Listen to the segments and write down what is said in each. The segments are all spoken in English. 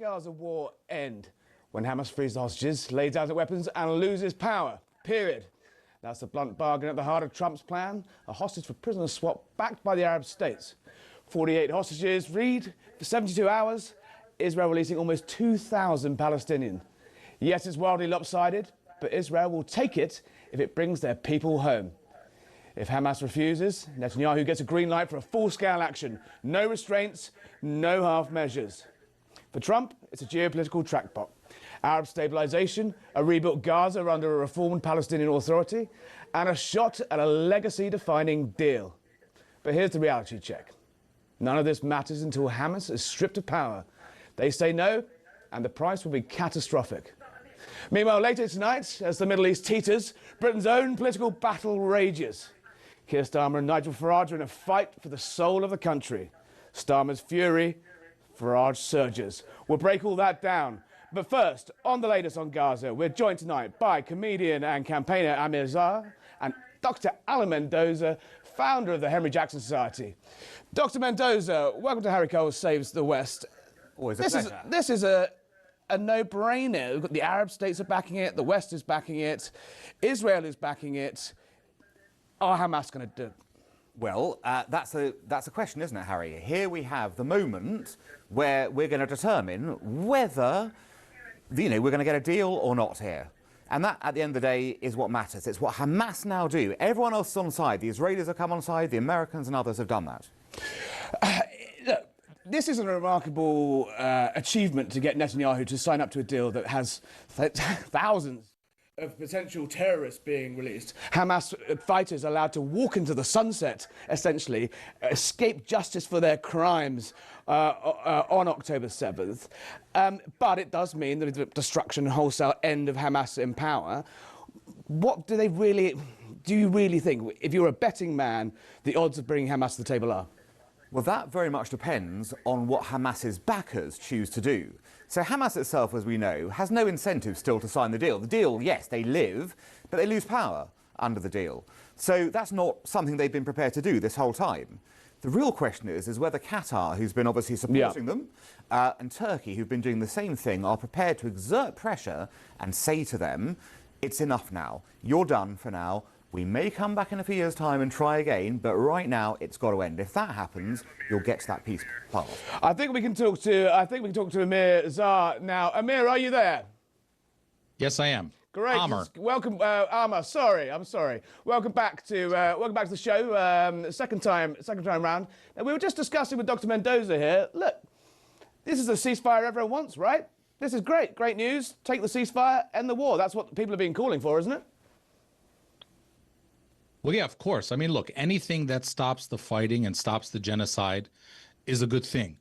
Gaza war end? When Hamas frees the hostages, lays down its weapons and loses power. Period. That's the blunt bargain at the heart of Trump's plan, a hostage for prisoner swap backed by the Arab states. 48 hostages freed for 72 hours, Israel releasing almost 2,000 Palestinians. Yes, it's wildly lopsided, but Israel will take it if it brings their people home. If Hamas refuses, Netanyahu gets a green light for a full-scale action. No restraints, no half measures. For Trump, it's a geopolitical trackpot. Arab stabilization, a rebuilt Gaza under a reformed Palestinian Authority, and a shot at a legacy-defining deal. But here's the reality check. None of this matters until Hamas is stripped of power. They say no, and the price will be catastrophic. Meanwhile, later tonight, as the Middle East teeters, Britain's own political battle rages. Keir Starmer and Nigel Farage are in a fight for the soul of the country. Starmer's fury, Farage surges. We'll break all that down. But first, on the latest on Gaza, we're joined tonight by comedian and campaigner Amir Zahar and Dr. Alan Mendoza, founder of the Henry Jackson Society. Dr. Mendoza, welcome to Harry Cole Saves the West. Always a pleasure. This is a no-brainer. The Arab states are backing it, the West is backing it, Israel is backing it. Are Hamas going to do it? Well, that's a question, isn't it, Harry? Here we have the moment where we're going to determine whether we're going to get a deal or not here. And that, at the end of the day, is what matters. It's what Hamas now do. Everyone else is on side. The Israelis have come on side. The Americans and others have done that. Look, this is a remarkable achievement to get Netanyahu to sign up to a deal that has thousands of potential terrorists being released. Hamas fighters allowed to walk into the sunset, essentially, escape justice for their crimes on October 7th. But it does mean the destruction and wholesale end of Hamas in power. What do you really think, if you're a betting man, the odds of bringing Hamas to the table are? Well, that very much depends on what Hamas's backers choose to do. So Hamas itself, as we know, has no incentive still to sign the deal. The deal, yes, they live, but they lose power under the deal. So that's not something they've been prepared to do this whole time. The real question is whether Qatar, who's been obviously supporting them, and Turkey, who've been doing the same thing, are prepared to exert pressure and say to them, it's enough now. You're done for now. We may come back in a few years' time and try again, but right now it's got to end. If that happens, you'll get to that peace path. I think we can talk to Amir Zahar now. Amir, are you there? Yes, I am. Great. Amr. Welcome, Amr. Sorry, I'm sorry. Welcome back to the show. Second time round. Now, we were just discussing with Dr. Mendoza here. Look, this is a ceasefire everyone wants, right? This is great. Great news. Take the ceasefire, end the war. That's what people have been calling for, isn't it? Well, yeah, of course. I mean, look, anything that stops the fighting and stops the genocide is a good thing.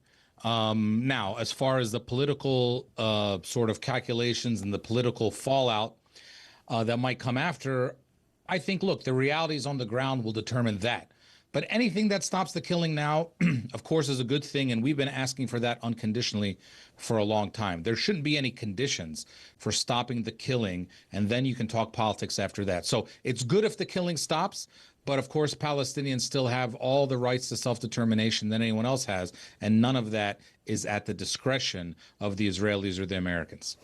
Now, as far as the political sort of calculations and the political fallout that might come after, I think, look, the realities on the ground will determine that. But anything that stops the killing now, of course, is a good thing, and we've been asking for that unconditionally for a long time. There shouldn't be any conditions for stopping the killing, and then you can talk politics after that. So it's good if the killing stops, but of course, Palestinians still have all the rights to self-determination that anyone else has, and none of that is at the discretion of the Israelis or the Americans.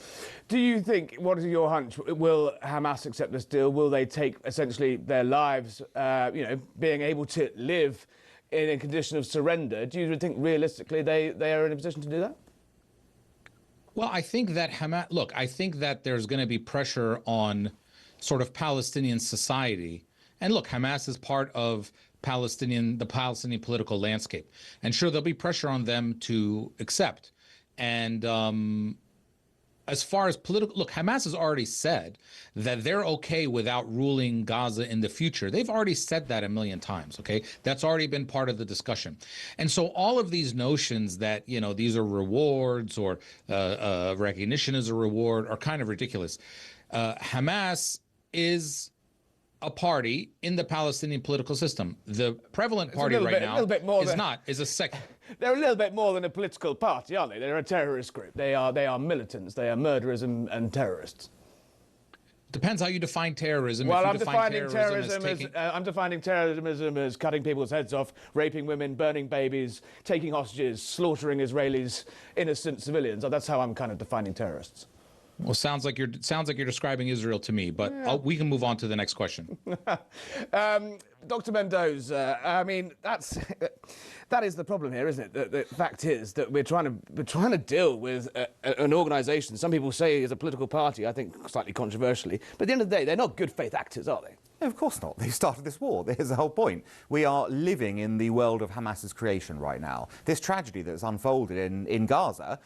Do you think, what is your hunch, will Hamas accept this deal? Will they take essentially their lives, being able to live in a condition of surrender? Do you think realistically they are in a position to do that? Well, I think that I think that there's going to be pressure on sort of Palestinian society. And look, Hamas is part of the Palestinian political landscape. And sure, there'll be pressure on them to accept. And as far as look, Hamas has already said that they're okay without ruling Gaza in the future. They've already said that a million times, okay? That's already been part of the discussion. And so all of these notions that, these are rewards or recognition as a reward are kind of ridiculous. Hamas is a party in the Palestinian political system. The prevalent party right now is a second. They're a little bit more than a political party, aren't they? They're a terrorist group. They are militants. They are murderers and terrorists. Depends how you define terrorism. Well, If you I'm define defining terrorism as cutting people's heads off, raping women, burning babies, taking hostages, slaughtering Israelis, innocent civilians. That's how I'm kind of defining terrorists. Well, sounds like you're describing Israel to me, but we can move on to the next question. Dr. Mendoza, I mean, that is the problem here, isn't it? The fact is that we're trying to deal with an organisation. Some people say is a political party. I think slightly controversially, but at the end of the day, they're not good faith actors, are they? No, of course not. They started this war. Here's the whole point. We are living in the world of Hamas's creation right now. This tragedy that's unfolded in Gaza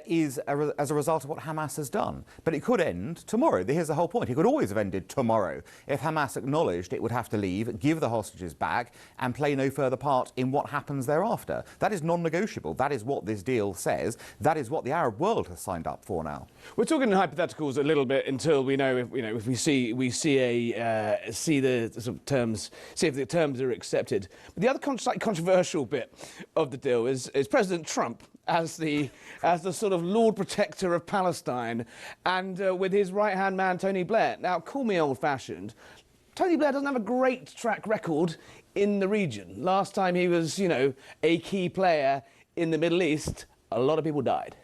is as a result of what Hamas has done. But it could end tomorrow. Here's the whole point. It could always have ended tomorrow if Hamas acknowledged it would have to leave, give the hostages back, and play no further part in what happens thereafter. That is non-negotiable. That is what this deal says. That is what the Arab world has signed up for now. We're talking in hypotheticals a little bit until we know if we see the sort of terms, see if the terms are accepted. But the other slightly controversial bit of the deal is President Trump as the sort of Lord Protector of Palestine, and with his right-hand man Tony Blair. Now, call me old-fashioned. Tony Blair doesn't have a great track record in the region. Last time he was, a key player in the Middle East, a lot of people died.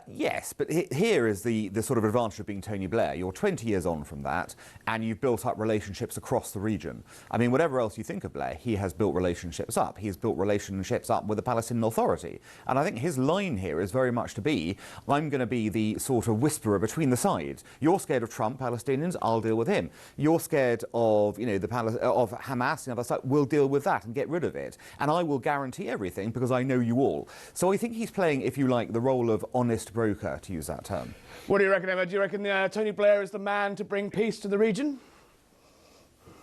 Yes, but here is the sort of advantage of being Tony Blair. You're 20 years on from that, and you've built up relationships across the region. I mean, whatever else you think of Blair, he has built relationships up. He's built relationships up with the Palestinian Authority. And I think his line here is very much to be, I'm going to be the sort of whisperer between the sides. You're scared of Trump, Palestinians, I'll deal with him. You're scared of, of Hamas, the other side, we'll deal with that and get rid of it. And I will guarantee everything because I know you all. So I think he's playing, if you like, the role of honest broker, to use that term. What do you reckon, Emma? Do you reckon Tony Blair is the man to bring peace to the region?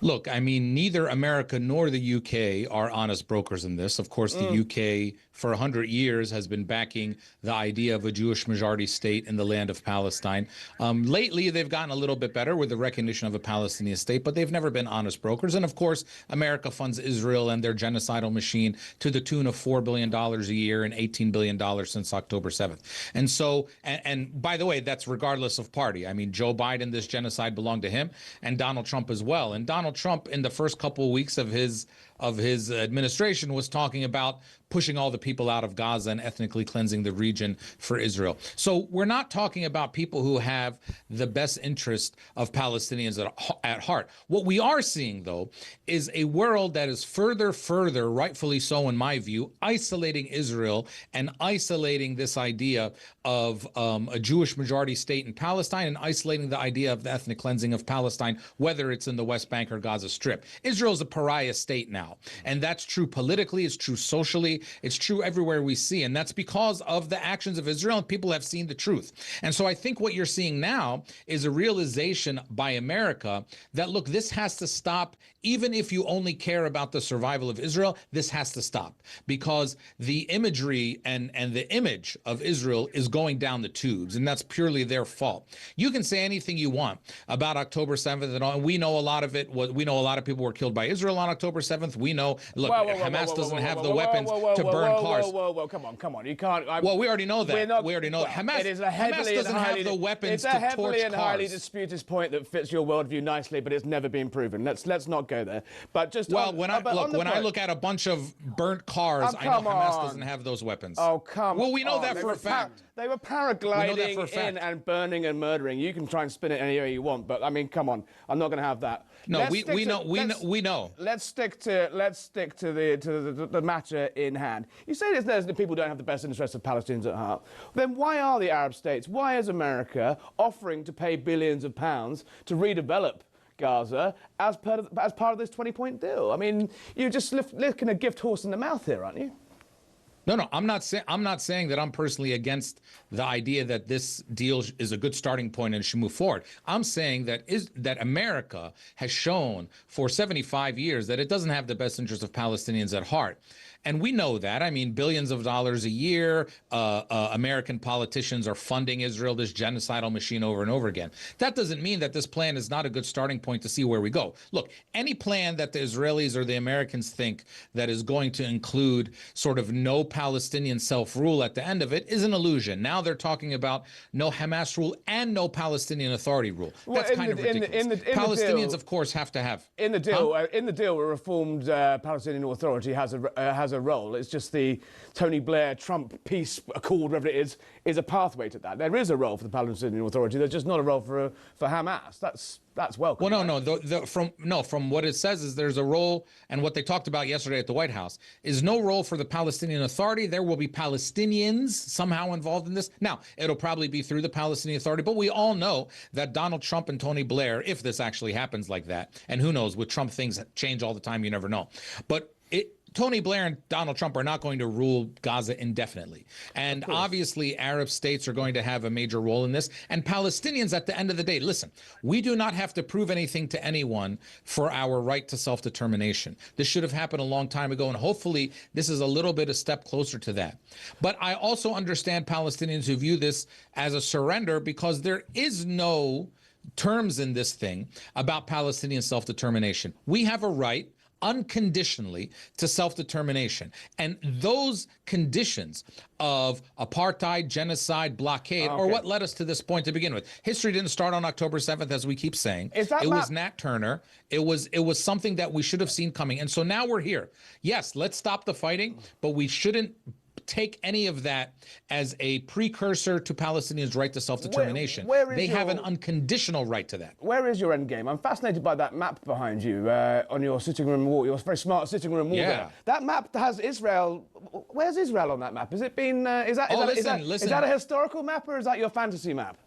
Look, I mean, neither America nor the UK are honest brokers in this. Of course, the UK for 100 years has been backing the idea of a Jewish majority state in the land of Palestine. Lately, they've gotten a little bit better with the recognition of a Palestinian state, but they've never been honest brokers. And of course, America funds Israel and their genocidal machine to the tune of $4 billion a year and $18 billion since October 7th. And so, and by the way, that's regardless of party. I mean, Joe Biden, this genocide belonged to him, and Donald Trump as well. And Donald Trump, in the first couple of weeks of his administration, was talking about pushing all the people out of Gaza and ethnically cleansing the region for Israel. So we're not talking about people who have the best interest of Palestinians at heart. What we are seeing, though, is a world that is further, rightfully so in my view, isolating Israel and isolating this idea of a Jewish majority state in Palestine and isolating the idea of the ethnic cleansing of Palestine, whether it's in the West Bank or Gaza Strip. Israel's a pariah state now, and that's true politically, it's true socially, it's true everywhere we see, and that's because of the actions of Israel, and people have seen the truth. And so I think what you're seeing now is a realization by America that, look, this has to stop. Even if you only care about the survival of Israel, this has to stop, because the imagery and the image of Israel is going down the tubes, and that's purely their fault. You can say anything you want about October 7th and all, and we know a lot of it. We know a lot of people were killed by Israel on October 7th. We know, look, Hamas doesn't have the weapons to burn cars. Whoa, come on. You can't. Well, we already know that. We already know that. Hamas doesn't have the weapons to torch cars. It's a heavily and highly disputed point that fits your worldview nicely, but it's never been proven. Let's not go there. But just when I look at a bunch of burnt cars, I know Hamas doesn't have those weapons. Oh, come on. Well, we know that for a fact. They were paragliding in and burning and murdering. You can try and spin it any way you want, but I mean, come on. I'm not going to have that. No, we know. Let's stick to the matter in hand. You say there's the people don't have the best interests of Palestinians at heart. Then why are the Arab states? Why is America offering to pay billions of pounds to redevelop Gaza as part of this 20-point deal? I mean, you're just licking a gift horse in the mouth here, aren't you? No, I'm not saying that I'm personally against the idea that this deal is a good starting point and should move forward. I'm saying that America has shown for 75 years that it doesn't have the best interests of Palestinians at heart. And we know that. I mean, billions of dollars a year, American politicians are funding Israel, this genocidal machine, over and over again. That doesn't mean that this plan is not a good starting point to see where we go. Look, any plan that the Israelis or the Americans think that is going to include sort of no Palestinian self-rule at the end of it is an illusion. Now they're talking about no Hamas rule and no Palestinian Authority rule. That's kind of ridiculous. Palestinians, of course, have to have. In the deal, a reformed Palestinian Authority has a role. It's just the Tony Blair Trump peace accord, whatever it is a pathway to that. There is a role for the Palestinian Authority. There's just not a role for Hamas. That's welcome. Well, no. From what it says is there's a role, and what they talked about yesterday at the White House is no role for the Palestinian Authority. There will be Palestinians somehow involved in this. Now, it'll probably be through the Palestinian Authority, but we all know that Donald Trump and Tony Blair, if this actually happens like that, and who knows, with Trump things change all the time, you never know. But Tony Blair and Donald Trump are not going to rule Gaza indefinitely. And obviously, Arab states are going to have a major role in this. And Palestinians, at the end of the day, listen, we do not have to prove anything to anyone for our right to self-determination. This should have happened a long time ago, and hopefully this is a little bit a step closer to that. But I also understand Palestinians who view this as a surrender because there is no terms in this thing about Palestinian self-determination. We have a right unconditionally to self-determination. And those conditions of apartheid, genocide, blockade are what led us to this point to begin with. History didn't start on October 7th, as we keep saying. It was Nat Turner. It was something that we should have seen coming. And so now we're here. Yes, let's stop the fighting, but we shouldn't take any of that as a precursor to Palestinians' right to self-determination. They have an unconditional right to that. Where is your end game? I'm fascinated by that map behind you on your sitting room wall, your very smart sitting room wall there. That map has Israel. Where's Israel on that map? Has it been, is that a historical map or is that your fantasy map?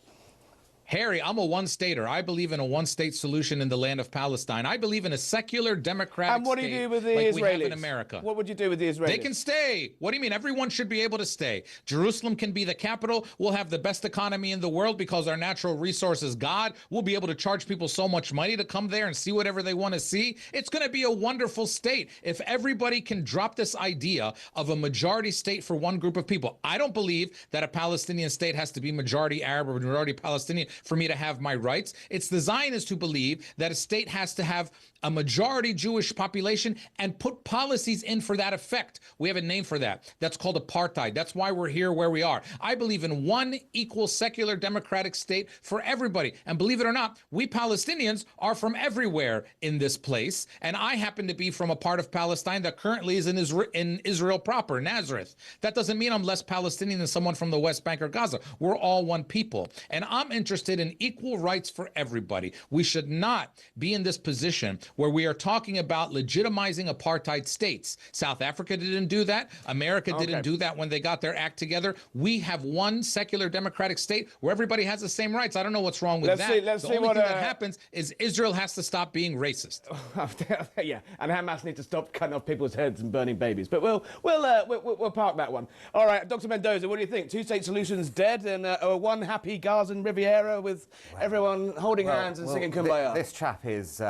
Harry, I'm a one-stater. I believe in a one-state solution in the land of Palestine. I believe in a secular, democratic And what do you do with the like Israelis? We have in America. What would you do with the Israelis? They can stay. What do you mean? Everyone should be able to stay. Jerusalem can be the capital. We'll have the best economy in the world because our natural resource is God. We'll be able to charge people so much money to come there and see whatever they want to see. It's going to be a wonderful state if everybody can drop this idea of a majority state for one group of people. I don't believe that a Palestinian state has to be majority Arab or majority Palestinian for me to have my rights. It's the Zionists who believe that a state has to have a majority Jewish population and put policies in for that effect. We have a name for that. That's called apartheid. That's why we're here where we are. I believe in one equal secular democratic state for everybody. And believe it or not, we Palestinians are from everywhere in this place. And I happen to be from a part of Palestine that currently is in Israel proper, Nazareth. That doesn't mean I'm less Palestinian than someone from the West Bank or Gaza. We're all one people. And I'm interested in equal rights for everybody. We should not be in this position where we are talking about legitimizing apartheid states. South Africa didn't do that. America didn't do that when they got their act together. We have one secular democratic state where everybody has the same rights. I don't know what's wrong with that. The only thing that happens is Israel has to stop being racist. Yeah, and Hamas need to stop cutting off people's heads and burning babies. But we'll park that one. All right, Dr. Mendoza, what do you think? Two-state solution's dead, and one happy Gazan Riviera with everyone holding hands and singing Kumbaya. This chap is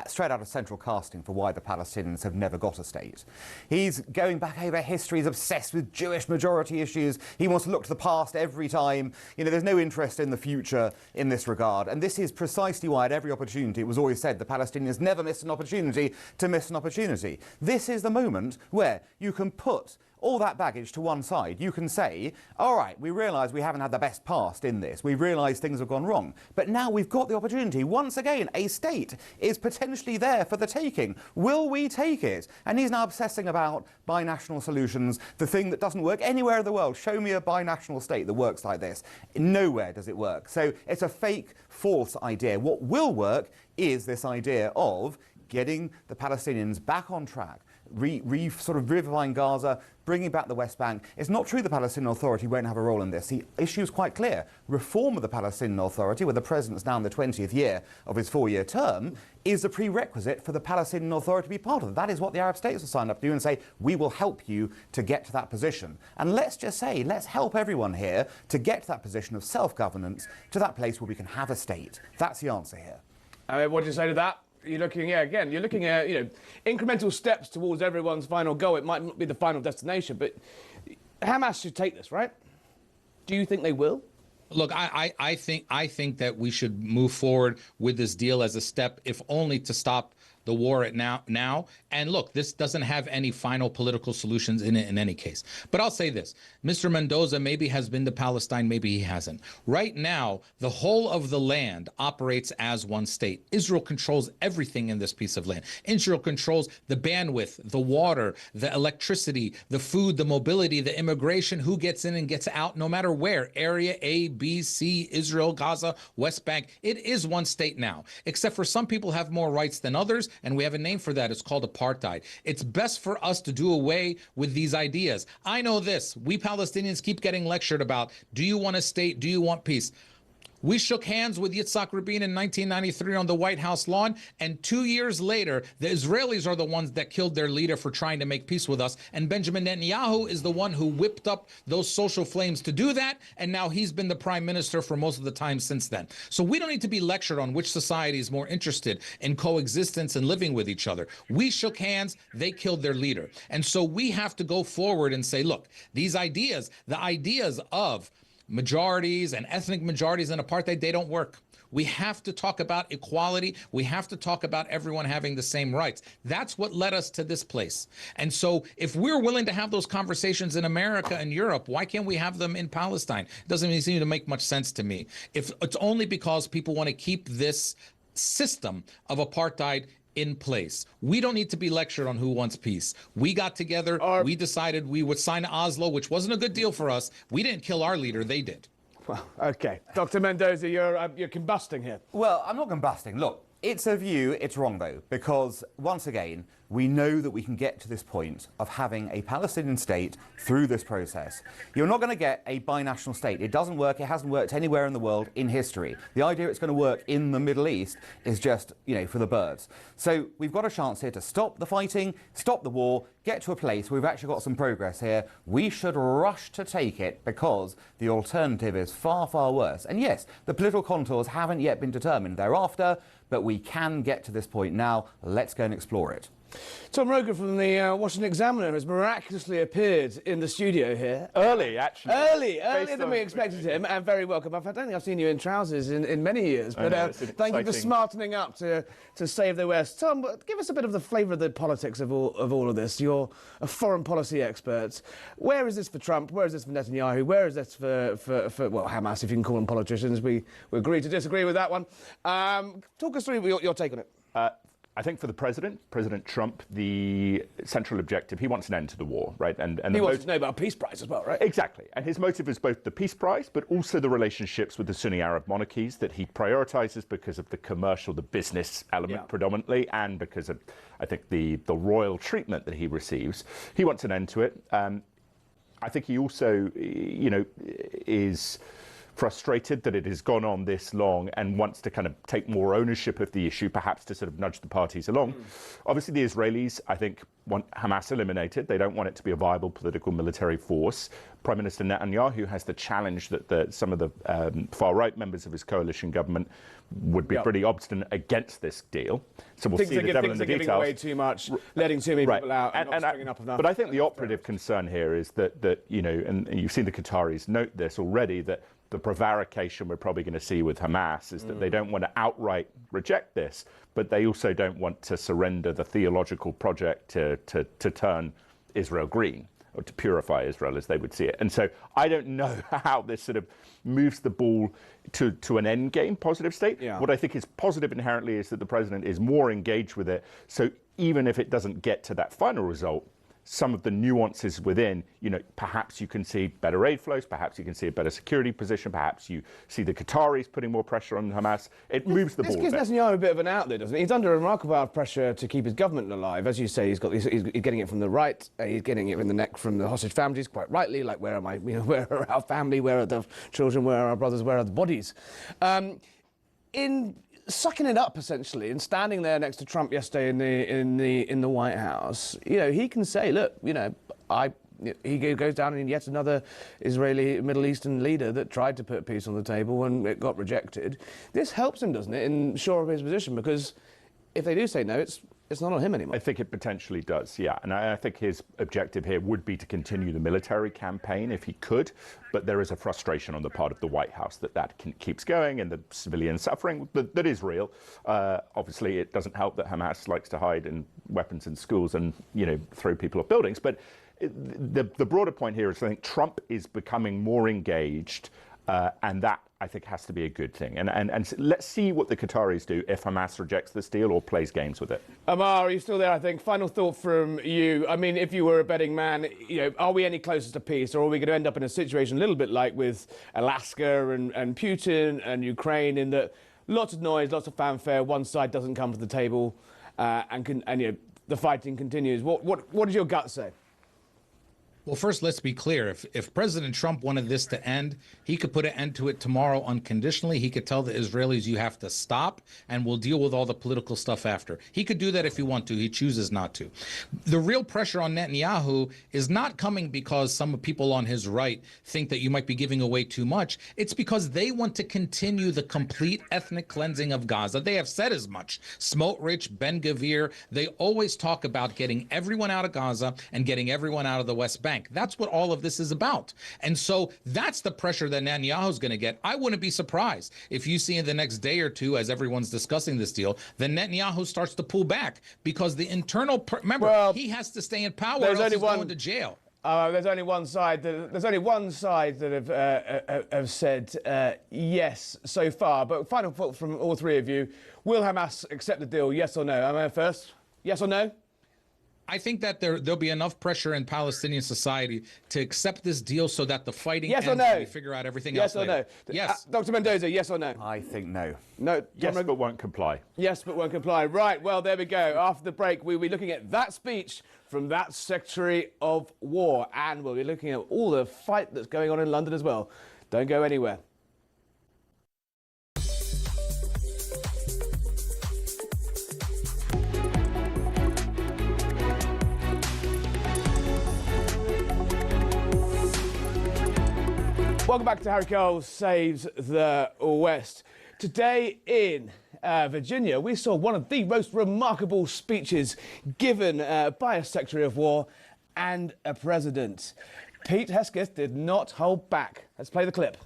straight out of central casting for why the Palestinians have never got a state. He's going back over history. He's obsessed with Jewish majority issues. He wants to look to the past every time. You know, there's no interest in the future in this regard. And this is precisely why at every opportunity it was always said the Palestinians never miss an opportunity to miss an opportunity. This is the moment where you can put all that baggage to one side. You can say, all right, we realise we haven't had the best past in this. We realise things have gone wrong. But now we've got the opportunity. Once again, a state is potentially there for the taking. Will we take it? And he's now obsessing about binational solutions, the thing that doesn't work anywhere in the world. Show me a binational state that works like this. Nowhere does it work. So it's a fake, false idea. What will work is this idea of getting the Palestinians back on track, sort of revivifying Gaza, bringing back the West Bank. It's not true the Palestinian Authority won't have a role in this. The issue is quite clear. Reform of the Palestinian Authority, where the president's now in the 20th year of his 4-year term, is a prerequisite for the Palestinian Authority to be part of it. That is what the Arab states will sign up to do and say, we will help you to get to that position. And let's just say, let's help everyone here to get to that position of self-governance, to that place where we can have a state. That's the answer here. What do you say to that? You're looking, again, you're looking at, incremental steps towards everyone's final goal. It might not be the final destination, but Hamas should take this, right? Do you think they will? Look, I think that we should move forward with this deal as a step, if only to stop the war now. And look, this doesn't have any final political solutions in it in any case. But I'll say this. Mr. Mendoza maybe has been to Palestine, maybe he hasn't. Right now, the whole of the land operates as one state. Israel controls everything in this piece of land. Israel controls the bandwidth, the water, the electricity, the food, the mobility, the immigration, who gets in and gets out, no matter where. Area A, B, C, Israel, Gaza, West Bank. It is one state now, except for some people have more rights than others. And we have a name for that. It's called apartheid. It's best for us to do away with these ideas. I know this. We Palestinians keep getting lectured about, do you want a state? Do you want peace? We shook hands with Yitzhak Rabin in 1993 on the White House lawn, and 2 years later, the Israelis are the ones that killed their leader for trying to make peace with us, and Benjamin Netanyahu is the one who whipped up those social flames to do that, and now he's been the prime minister for most of the time since then. So we don't need to be lectured on which society is more interested in coexistence and living with each other. We shook hands, they killed their leader. And so we have to go forward and say, look, these ideas, the ideas of majorities and ethnic majorities and apartheid, they don't work. We have to talk about equality. We have to talk about everyone having the same rights. That's what led us to this place. And so if we're willing to have those conversations in America and Europe, why can't we have them in Palestine? It doesn't even seem to make much sense to me. If it's only because people want to keep this system of apartheid in place. We don't need to be lectured on who wants peace. We got together, we decided we would sign Oslo, which wasn't a good deal for us. We didn't kill our leader, they did. Well, okay. Dr. Mendoza, you're combusting here. Well, I'm not combusting. Look, it's a view, it's wrong though, because once again, we know that we can get to this point of having a Palestinian state through this process. You're not going to get a binational state. It doesn't work. It hasn't worked anywhere in the world in history. The idea it's going to work in the Middle East is just, for the birds. So we've got a chance here to stop the fighting, stop the war, get to a place where we've actually got some progress here. We should rush to take it because the alternative is far, far worse. And yes, the political contours haven't yet been determined thereafter, but we can get to this point now. Let's go and explore it. Tom Rogan from the Washington Examiner has miraculously appeared in the studio here. Early, actually. Earlier than we expected him, and very welcome. I don't think I've seen you in trousers in many years, but thank you for smartening up to save the West. Tom, give us a bit of the flavour of the politics of all of this. You're a foreign policy expert. Where is this for Trump? Where is this for Netanyahu? Where is this for Hamas, if you can call them politicians? We agree to disagree with that one. Talk us through your take on it. I think for the President Trump, the central objective, he wants an end to the war, right? And he wants to know about a peace prize as well, right? Exactly. And his motive is both the peace prize, but also the relationships with the Sunni Arab monarchies that he prioritizes because of the commercial, the business element predominantly, and because of, I think, the royal treatment that he receives. He wants an end to it. I think he also, is frustrated that it has gone on this long and wants to kind of take more ownership of the issue, perhaps to sort of nudge the parties along. Obviously, the Israelis, I think, want Hamas eliminated. They don't want it to be a viable political military force. Prime Minister Netanyahu has the challenge that some of the far-right members of his coalition government would be pretty obstinate against this deal. So we'll see the devil in the details. Giving away too much, letting too many people out, and not stringing up enough. But I think the operative concern here is that and you've seen the Qataris note this already, that the prevarication we're probably going to see with Hamas is that they don't want to outright reject this, but they also don't want to surrender the theological project to turn Israel green, or to purify Israel as they would see it. And so I don't know how this sort of moves the ball to an end game positive state. What I think is positive inherently is that the president is more engaged with it. So even if it doesn't get to that final result, some of the nuances within, perhaps you can see better aid flows, perhaps you can see a better security position, perhaps you see the Qataris putting more pressure on Hamas. It moves the ball. This gives Netanyahu a bit of an outlet, doesn't it? He's under a remarkable amount of pressure to keep his government alive. As you say, he's getting it from the right, he's getting it in the neck from the hostage families, quite rightly, like, where am I, where are our family, where are the children, where are our brothers, where are the bodies? In sucking it up, essentially, and standing there next to Trump yesterday in the White House, he can say, look, he goes down in yet another Israeli Middle Eastern leader that tried to put peace on the table and it got rejected. This helps him, doesn't it, in shore of his position, because if they do say no, it's not on him anymore. I think it potentially does, yeah. And I think his objective here would be to continue the military campaign if he could, but there is a frustration on the part of the White House that keeps going, and the civilian suffering that is real. Obviously, it doesn't help that Hamas likes to hide in weapons in schools and, throw people off buildings. But the broader point here is I think Trump is becoming more engaged, and that, I think, has to be a good thing. And let's see what the Qataris do if Hamas rejects this deal or plays games with it. Amar, are you still there, I think? Final thought from you. I mean, if you were a betting man, are we any closer to peace, or are we going to end up in a situation a little bit like with Alaska and Putin and Ukraine, in that lots of noise, lots of fanfare, one side doesn't come to the table, and the fighting continues? What does your gut say? Well, first, let's be clear. If President Trump wanted this to end, he could put an end to it tomorrow unconditionally. He could tell the Israelis, you have to stop, and we'll deal with all the political stuff after. He could do that if he wants to. He chooses not to. The real pressure on Netanyahu is not coming because some people on his right think that you might be giving away too much. It's because they want to continue the complete ethnic cleansing of Gaza. They have said as much. Smotrich, Ben-Gvir, they always talk about getting everyone out of Gaza and getting everyone out of the West Bank. That's what all of this is about. And so that's the pressure that Netanyahu's going to get. I wouldn't be surprised if you see in the next day or two, as everyone's discussing this deal, then Netanyahu starts to pull back because the internal, remember, he has to stay in power or else he's going to jail. There's only one side that have said yes so far. But final thought from all three of you: will Hamas accept the deal? Yes or no? Am I first? Yes or no? I think that there'll be enough pressure in Palestinian society to accept this deal so that the fighting ends and we figure out everything else later. Yes or no? Dr. Mendoza, yes or no? I think no. No. Yes, but won't comply. Yes, but won't comply. Right, well, there we go. After the break, we'll be looking at that speech from that Secretary of War, and we'll be looking at all the fight that's going on in London as well. Don't go anywhere. Welcome back to Harry Cole Saves the West. Today in Virginia, we saw one of the most remarkable speeches given by a Secretary of War and a president. Pete Hegseth did not hold back. Let's play the clip.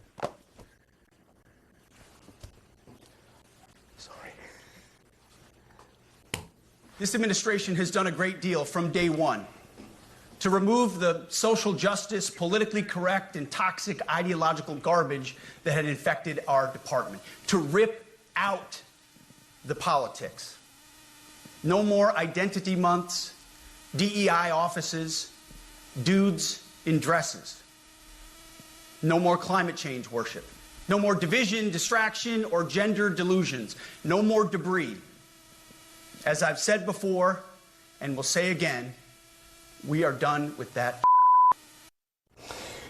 Sorry. This administration has done a great deal from day one to remove the social justice, politically correct, and toxic ideological garbage that had infected our department, to rip out the politics. No more identity months, DEI offices, dudes in dresses. No more climate change worship. No more division, distraction, or gender delusions. No more debris. As I've said before, and will say again, we are done with that.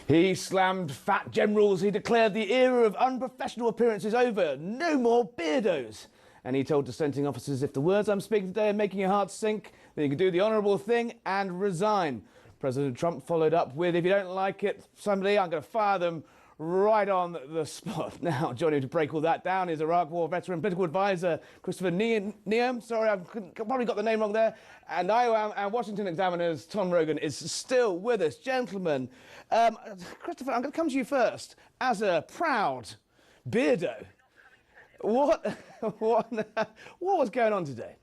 He slammed fat generals. He declared the era of unprofessional appearances over. No more beardos. And he told dissenting officers, if the words I'm speaking today are making your heart sink, then you can do the honourable thing and resign. President Trump followed up with, if you don't like it, somebody, I'm going to fire them right on the spot. Now, joining to break all that down is Iraq War veteran, political advisor Christopher Neum. Sorry, I've probably got the name wrong there. And and Washington Examiner's Tom Rogan is still with us. Gentlemen, Christopher, I'm going to come to you first. As a proud beardo, what was going on today?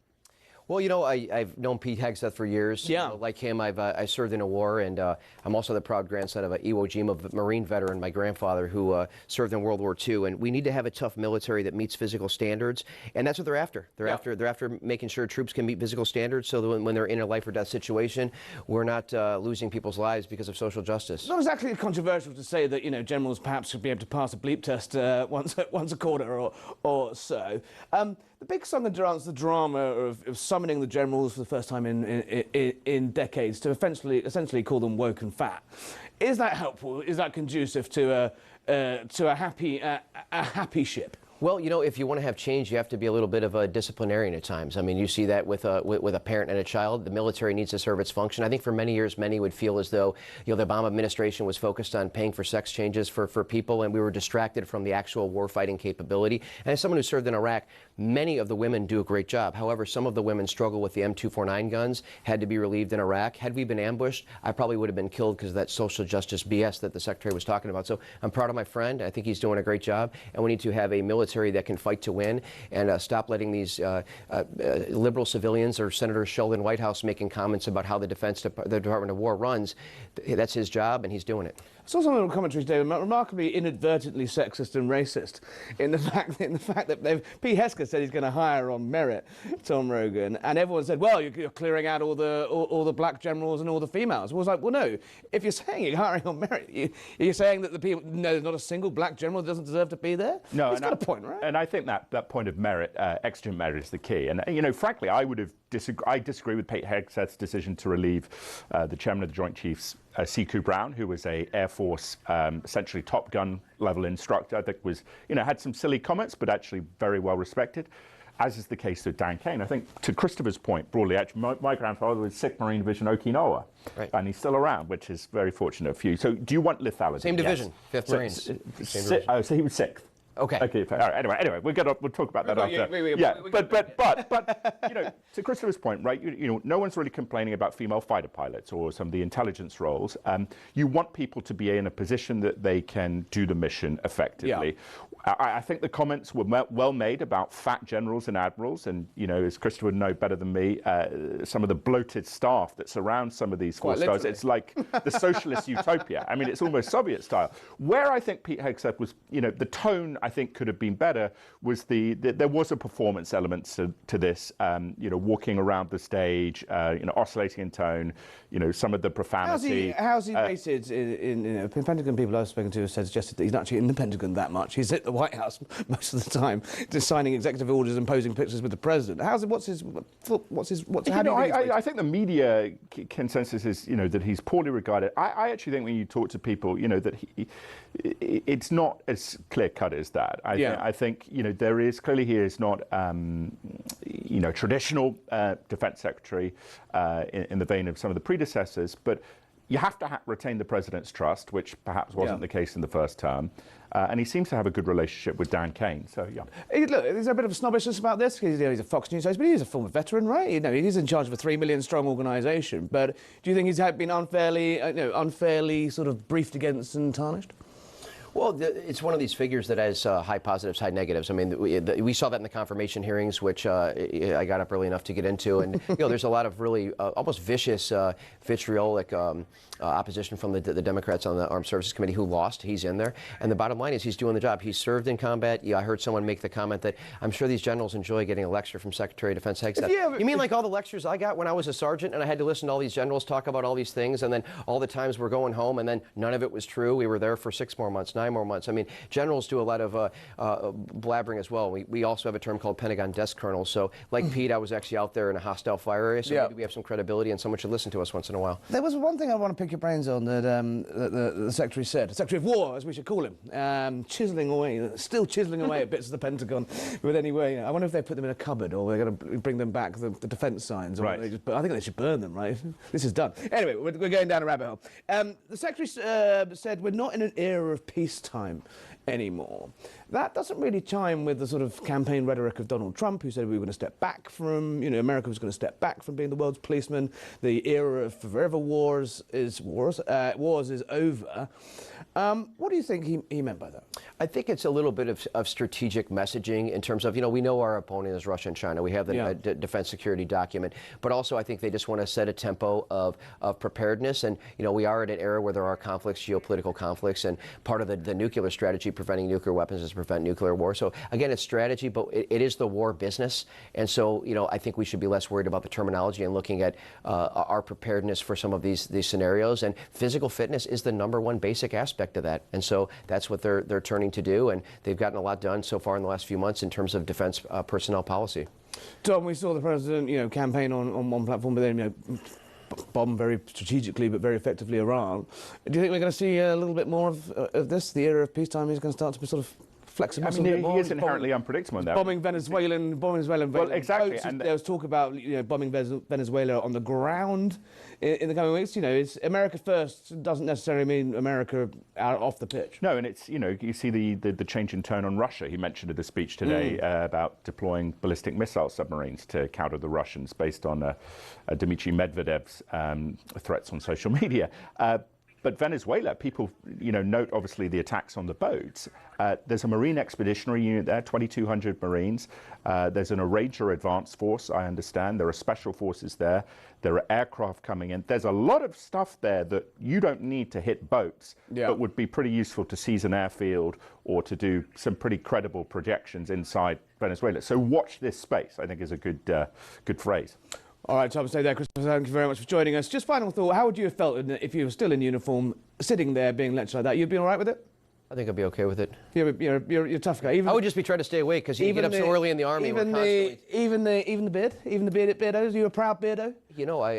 Well, you know, I've known Pete Hegseth for years. Yeah. You know, like him, I served in a war, and I'm also the proud grandson of an Iwo Jima Marine veteran, my grandfather, who served in World War II. And we need to have a tough military that meets physical standards, and that's what they're after. They're after making sure troops can meet physical standards, so that when they're in a life or death situation, we're not losing people's lives because of social justice. It's not exactly controversial to say that, you know, generals perhaps should be able to pass a bleep test once a quarter or so. The big song and dance, the drama of summoning the generals for the first time in decades to essentially call them woke and fat. Is that helpful? Is that conducive to a happy ship? Well, you know, if you want to have change, you have to be a little bit of a disciplinarian at times. I mean, you see that with a parent and a child. The military needs to serve its function. I think for many years, many would feel as though, you know, the Obama administration was focused on paying for sex changes for people, and we were distracted from the actual war-fighting capability. And as someone who served in Iraq, many of the women do a great job. However, some of the women struggle with the M249 guns, had to be relieved in Iraq. Had we been ambushed, I probably would have been killed because of that social justice BS that the Secretary was talking about. So I'm proud of my friend. I think he's doing a great job, and we need to have a military that can fight to win, and stop letting these liberal civilians or Senator Sheldon Whitehouse making comments about how the Department of War runs. That's his job, and he's doing it. I saw some of the commentaries today, remarkably inadvertently sexist and racist, in the fact that Pete Hegseth said he's going to hire on merit Tom Rogan, and everyone said, well, you're clearing out all the black generals and all the females. I was like, well, no. If you're saying you're hiring on merit, you're saying that the people, no, there's not a single black general that doesn't deserve to be there. No, he's got a point, right? And I think that point of merit, extra merit, is the key. And you know, frankly, I disagree with Pete Hegseth's decision to relieve the chairman of the Joint Chiefs, C.Q. Brown, who was a Air Force, essentially Top Gun level instructor. I think was, you know, had some silly comments, but actually very well respected, as is the case with Dan Kane. I think, to Christopher's point, broadly, actually, my grandfather was 6th Marine Division, Okinawa, right, and he's still around, which is very fortunate for you. So do you want lethality? Same division, yes. 5th Marines. Same division. Oh, so he was 6th. Okay. Okay. All right. Anyway, we'll talk about that after. But you know, to Christopher's point, right? You know, no one's really complaining about female fighter pilots or some of the intelligence roles. You want people to be in a position that they can do the mission effectively. Yeah. I think the comments were well made about fat generals and admirals, and you know, as Christopher would know better than me, some of the bloated staff that surrounds some of these force guys. It's like the socialist utopia. I mean, it's almost Soviet style. Where I think Pete Hegseth was, you know, the tone I think could have been better was there was a performance element to this. You know, walking around the stage, you know, oscillating in tone. You know, some of the profanity. How's he rated? In you know, Pentagon people I've spoken to have suggested that he's not actually in the Pentagon that much. He's at the White House most of the time, just signing executive orders and posing pictures with the president. How do you know, I think the media consensus is, you know, that he's poorly regarded. I actually think when you talk to people, you know, that it's not as clear cut as that. I think, you know, he is not, you know, traditional defense secretary in the vein of some of the predecessors, but you have to retain the president's trust, which perhaps wasn't the case in the first term. And he seems to have a good relationship with Dan Kane. So, yeah. Look, there's a bit of snobbishness about this. He's a Fox News host, but he's a former veteran, right? You know, he's in charge of a 3 million strong organisation. But do you think he's been unfairly sort of briefed against and tarnished? Well, it's one of these figures that has high positives, high negatives. I mean, we saw that in the confirmation hearings, which I got up early enough to get into. And, you know, there's a lot of really almost vicious, vitriolic opposition from the Democrats on the Armed Services Committee who lost. He's in there. And the bottom line is he's doing the job. He's served in combat. Yeah, I heard someone make the comment that I'm sure these generals enjoy getting a lecture from Secretary of Defense Hegseth. You mean like all the lectures I got when I was a sergeant and I had to listen to all these generals talk about all these things, and then all the times we're going home and then none of it was true. We were there for 6 more months, 9 more months. I mean, generals do a lot of blabbering as well. We also have a term called Pentagon desk colonels. So, like Pete, I was actually out there in a hostile fire area, so maybe we have some credibility and someone should listen to us once in a while. There was one thing I want to pick your brains on that the Secretary said, the Secretary of War, as we should call him, chiselling away, still chiselling away at bits of the Pentagon. But anyway, I wonder if they put them in a cupboard or they're going to bring them back, the defence signs. Or I think they should burn them, right? This is done. Anyway, we're going down a rabbit hole. The Secretary said we're not in an era of peacetime anymore. That doesn't really chime with the sort of campaign rhetoric of Donald Trump, who said we were going to step back from, you know, America was going to step back from being the world's policeman. The era of forever wars is over. What do you think he meant by that? I think it's a little bit of strategic messaging in terms of, you know, we know our opponent is Russia and China. We have the defense security document, but also I think they just want to set a tempo of preparedness. And, you know, we are at an era where there are conflicts, geopolitical conflicts, and part of the nuclear strategy, preventing nuclear weapons, is to prevent nuclear war. So again, it's strategy, but it is the war business. And so, you know, I think we should be less worried about the terminology and looking at our preparedness for some of these scenarios. And physical fitness is the #1 basic aspect of that. And so that's what they're turning to do. And they've gotten a lot done so far in the last few months in terms of defense personnel policy. Tom, we saw the president, you know, campaign on one platform, but then, you know, bomb very strategically but very effectively Iran. Do you think we're going to see a little bit more of this? The era of peacetime is going to start to sort of flex a I muscle mean, a bit more. he is inherently unpredictable in that. Bombing Venezuelan Well, exactly. boats. And There was talk about bombing Venezuela on the ground in the coming weeks. It's America first doesn't necessarily mean America out off the pitch. No, and it's, you see the change in tone on Russia. He mentioned in the speech today about deploying ballistic missile submarines to counter the Russians based on Dmitry Medvedev's threats on social media. But Venezuela, people, note obviously the attacks on the boats. There's a Marine Expeditionary Unit there, 2,200 Marines. There's an Aranger Advance Force, I understand. There are special forces there. There are aircraft coming in. There's a lot of stuff there that you don't need to hit boats, but would be pretty useful to seize an airfield or to do some pretty credible projections inside Venezuela. So watch this space, I think is a good phrase. All right, Tom, stay there. Christopher, thank you very much for joining us. Just final thought, how would you have felt if you were still in uniform, sitting there being lectured like that? You'd be all right with it? I think I'd be okay with it. You're a tough guy. I would just be trying to stay awake because you get up so early in the army. Even the beardos. Are you a proud beardo?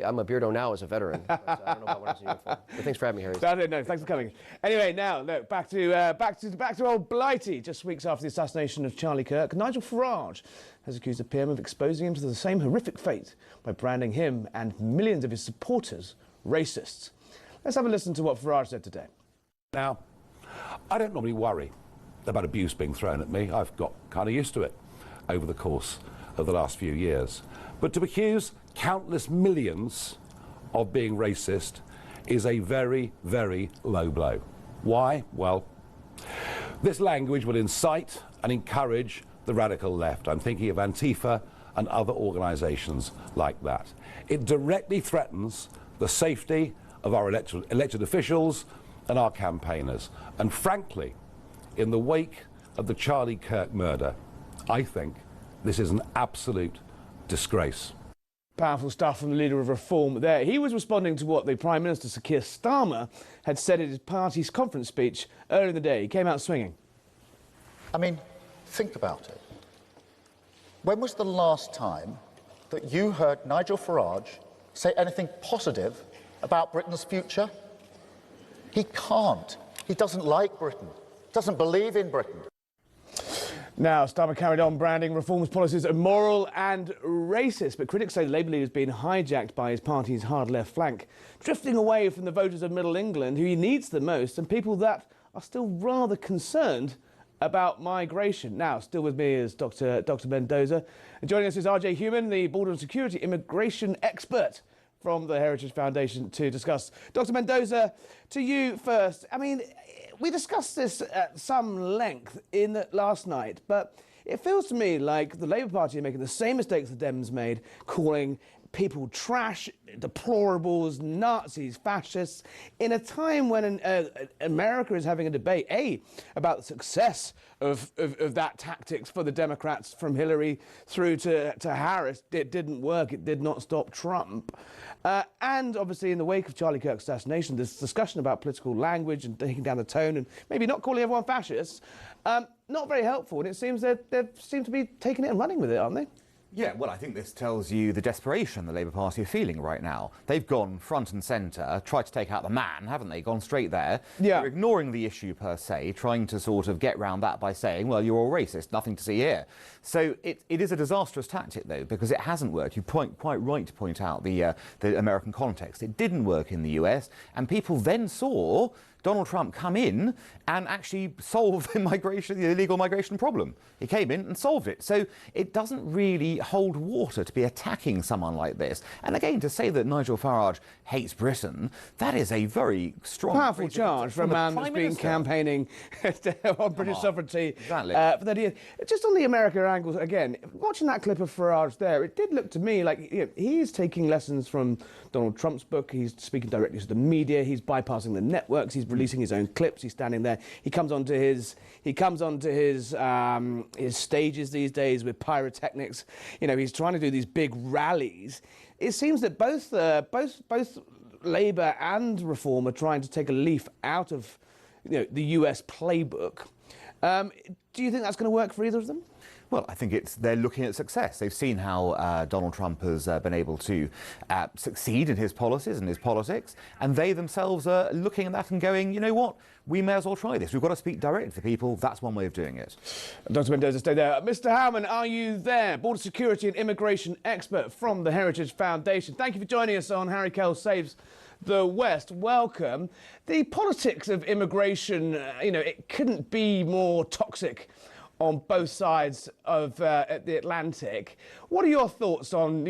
I'm a beardo now as a veteran. I don't know about when I was in uniform. But thanks for having me, Harry. No, thanks for coming. Anyway, now look back to old Blighty. Just weeks after the assassination of Charlie Kirk, Nigel Farage has accused the PM of exposing him to the same horrific fate by branding him and millions of his supporters racists. Let's have a listen to what Farage said today. Now, I don't normally worry about abuse being thrown at me. I've got kind of used to it over the course of the last few years. But to accuse countless millions of being racist is a very, very low blow. Why? Well, this language will incite and encourage the radical left. I'm thinking of Antifa and other organisations like that. It directly threatens the safety of our elected officials and our campaigners. And frankly, in the wake of the Charlie Kirk murder, I think this is an absolute disgrace. Powerful stuff from the leader of Reform there. He was responding to what the Prime Minister, Sir Keir Starmer, had said at his party's conference speech earlier in the day. He came out swinging. I mean, think about it. When was the last time that you heard Nigel Farage say anything positive about Britain's future? He can't. He doesn't like Britain. Doesn't believe in Britain. Now, Starmer carried on branding Reform's policies immoral and racist, but critics say the Labour leader has been hijacked by his party's hard left flank, drifting away from the voters of Middle England, who he needs the most, and people that are still rather concerned about migration. Now, still with me is Dr. Mendoza. And joining us is RJ Human, the Border and Security Immigration expert from the Heritage Foundation, to discuss. Dr. Mendoza, to you first. I mean, we discussed this at some length last night, but it feels to me like the Labour Party are making the same mistakes the Dems made, calling people trash, deplorables, Nazis, fascists, in a time when America is having a debate, about the success of that tactics for the Democrats from Hillary through to Harris. It didn't work. It did not stop Trump. And obviously in the wake of Charlie Kirk's assassination, this discussion about political language and taking down the tone and maybe not calling everyone fascists, not very helpful. And it seems they seem to be taking it and running with it, aren't they? Yeah, well, I think this tells you the desperation the Labour Party are feeling right now. They've gone front and centre, tried to take out the man, haven't they? Gone straight there. Yeah. They're ignoring the issue per se, trying to sort of get round that by saying, well, you're all racist, nothing to see here. So it is a disastrous tactic, though, because it hasn't worked. You're quite right to point out the American context. It didn't work in the US, and people then saw Donald Trump come in and actually solve the illegal migration problem. He came in and solved it. So it doesn't really hold water to be attacking someone like this. And again, to say that Nigel Farage hates Britain, that is a very strong... powerful charge for a man that's been campaigning on British sovereignty. Exactly. For that year. Just on the America angle, again, watching that clip of Farage there, it did look to me like he's taking lessons from Donald Trump's book. He's speaking directly to the media. He's bypassing the networks. He's releasing his own clips. He's standing there. He comes onto his stages these days with pyrotechnics. He's trying to do these big rallies. It seems that both Labour and Reform are trying to take a leaf out of the US playbook. Do you think that's going to work for either of them? Well, I think they're looking at success. They've seen how Donald Trump has been able to succeed in his policies and his politics, and they themselves are looking at that and going, you know what, we may as well try this. We've got to speak directly to people. That's one way of doing it. Dr. Mendoza, stay there. Mr. Howman, are you there? Border security and immigration expert from the Heritage Foundation. Thank you for joining us on Harry Kell Saves the West. Welcome. The politics of immigration, it couldn't be more toxic on both sides of the Atlantic. What are your thoughts on,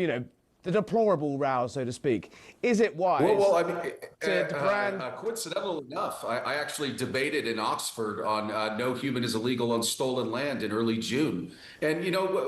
the deplorable row, so to speak? Is it wise? Well, I mean, to brand... coincidental enough, I actually debated in Oxford on no human is illegal on stolen land in early June. And,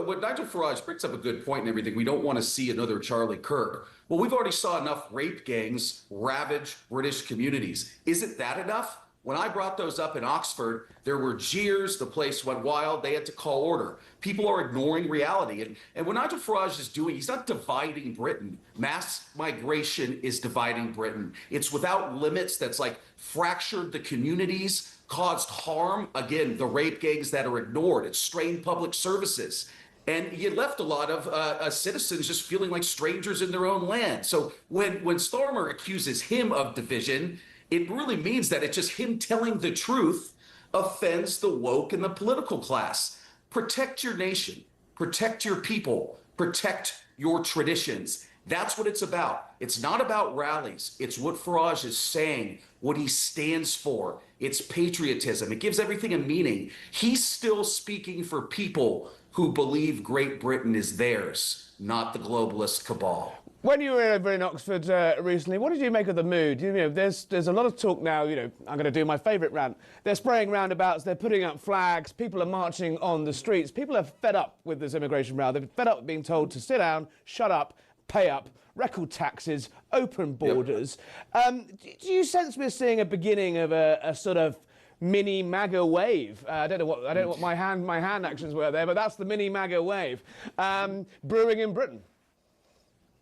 what Nigel Farage brings up a good point and everything. We don't want to see another Charlie Kirk. Well, we've already saw enough rape gangs ravage British communities. Isn't that enough? When I brought those up in Oxford, there were jeers, the place went wild, they had to call order. People are ignoring reality. And what Nigel Farage is doing, he's not dividing Britain. Mass migration is dividing Britain. It's without limits that's like fractured the communities, caused harm. Again, the rape gangs that are ignored. It's strained public services. And you left a lot of citizens just feeling like strangers in their own land. So when Starmer accuses him of division, it really means that it's just him telling the truth offends the woke and the political class. Protect your nation, protect your people, protect your traditions. That's what it's about. It's not about rallies. It's what Farage is saying, what he stands for. It's patriotism. It gives everything a meaning. He's still speaking for people who believe Great Britain is theirs, not the globalist cabal. When you were over in Oxford recently, what did you make of the mood? There's a lot of talk now, I'm going to do my favourite rant. They're spraying roundabouts, they're putting up flags, people are marching on the streets. People are fed up with this immigration row. They're fed up with being told to sit down, shut up, pay up, record taxes, open borders. Yep. Do you sense we're seeing a beginning of a sort of mini MAGA wave? I don't know what my hand actions were there, but that's the mini MAGA wave brewing in Britain.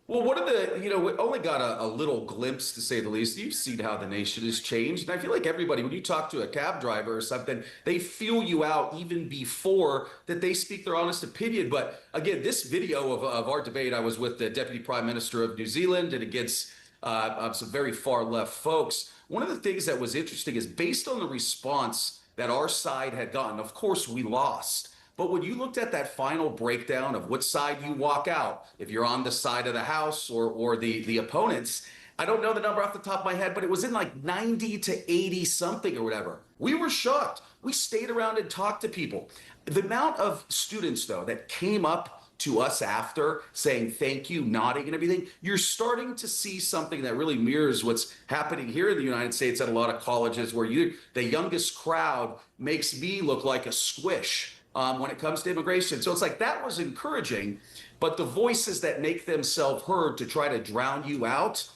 Well, one of the, we only got a little glimpse, to say the least. You've seen how the nation has changed. And I feel like everybody, when you talk to a cab driver or something, they feel you out even before that they speak their honest opinion. But again, this video of our debate, I was with the Deputy Prime Minister of New Zealand and against some very far left folks. One of the things that was interesting is based on the response that our side had gotten, of course, we lost. But when you looked at that final breakdown of what side you walk out, if you're on the side of the House or the opponents, I don't know the number off the top of my head, but it was in like 90 to 80 something or whatever. We were shocked. We stayed around and talked to people. The amount of students, though, that came up to us after saying thank you, nodding and everything, you're starting to see something that really mirrors what's happening here in the United States at a lot of colleges where the youngest crowd makes me look like a squish. When it comes to immigration. So it's like that was encouraging, but the voices that make themselves heard to try to drown you out,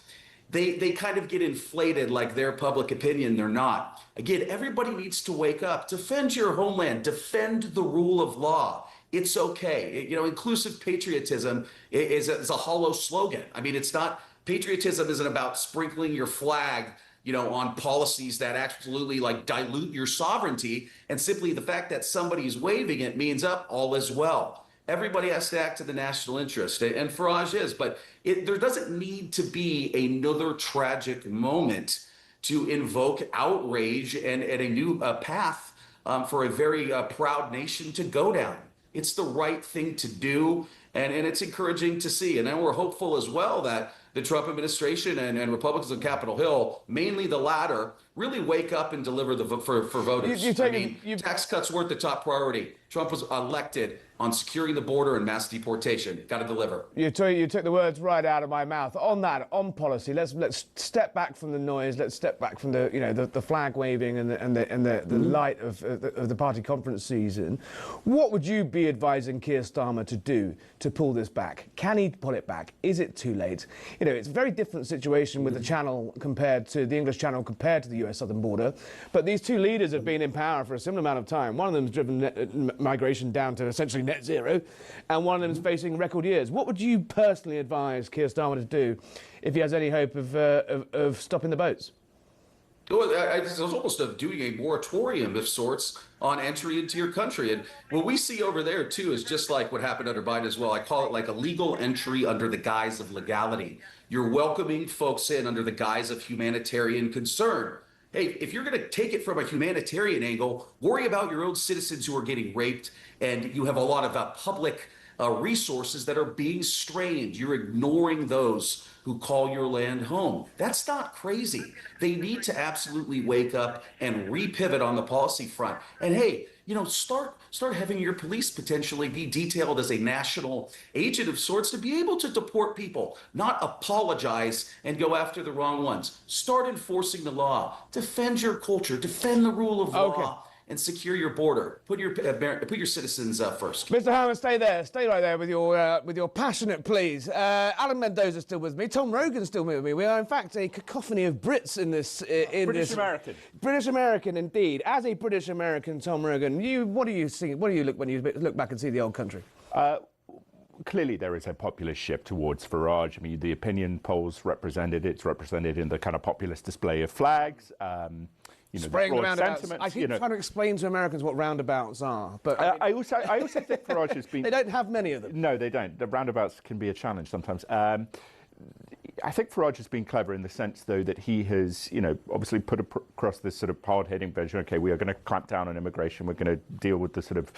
they kind of get inflated like their public opinion. They're not. Again, everybody needs to wake up, defend your homeland, defend the rule of law. It's okay. Inclusive patriotism is a hollow slogan. I mean, it's not, patriotism isn't about sprinkling your flag on policies that absolutely dilute your sovereignty, and simply the fact that somebody's waving it means all is well. Everybody has to act to the national interest, and Farage is, but there doesn't need to be another tragic moment to invoke outrage and a new path for a very proud nation to go down. It's the right thing to do, and it's encouraging to see. And then we're hopeful as well that the Trump administration and Republicans on Capitol Hill, mainly the latter, really wake up and deliver for voters. Tax cuts weren't the top priority. Trump was elected on securing the border and mass deportation. Got to deliver. You took the words right out of my mouth. On that, on policy, let's step back from the noise. Let's step back from the flag waving and the light of the party conference season. What would you be advising Keir Starmer to do to pull this back? Can he pull it back? Is it too late? It's a very different situation with the Channel compared to the English Channel compared to the US southern border. But these two leaders have been in power for a similar amount of time. One of them has driven migration down to essentially net zero, and one of them is facing record years. What would you personally advise Keir Starmer to do if he has any hope of stopping the boats? It's almost of doing a moratorium of sorts on entry into your country. And what we see over there, too, is just like what happened under Biden as well. I call it like a legal entry under the guise of legality. You're welcoming folks in under the guise of humanitarian concern. Hey, if you're going to take it from a humanitarian angle, worry about your own citizens who are getting raped, and you have a lot of public resources that are being strained. You're ignoring those who call your land home. That's not crazy. They need to absolutely wake up and repivot on the policy front. And hey, start having your police potentially be detailed as a national agent of sorts to be able to deport people, not apologize and go after the wrong ones. Start enforcing the law. Defend your culture. Defend the rule of law. And secure your border. Put your citizens first. Mr. Hammond, stay there. Stay right there with your passionate pleas. Alan Mendoza's still with me. Tom Rogan's still with me. We are, in fact, a cacophony of Brits in this. British American. British American, indeed. As a British American, Tom Rogan, what do you see? What do you look when you look back and see the old country? Clearly, there is a populist shift towards Farage. I mean, the opinion polls represented. It's represented in the kind of populist display of flags. Spraying the roundabouts. I keep trying to explain to Americans what roundabouts are, but I also think Farage has been. They don't have many of them. No, they don't. The roundabouts can be a challenge sometimes. I think Farage has been clever in the sense, though, that he has, obviously put across this sort of hard-hitting version. Okay, we are going to clamp down on immigration. We're going to deal with the sort of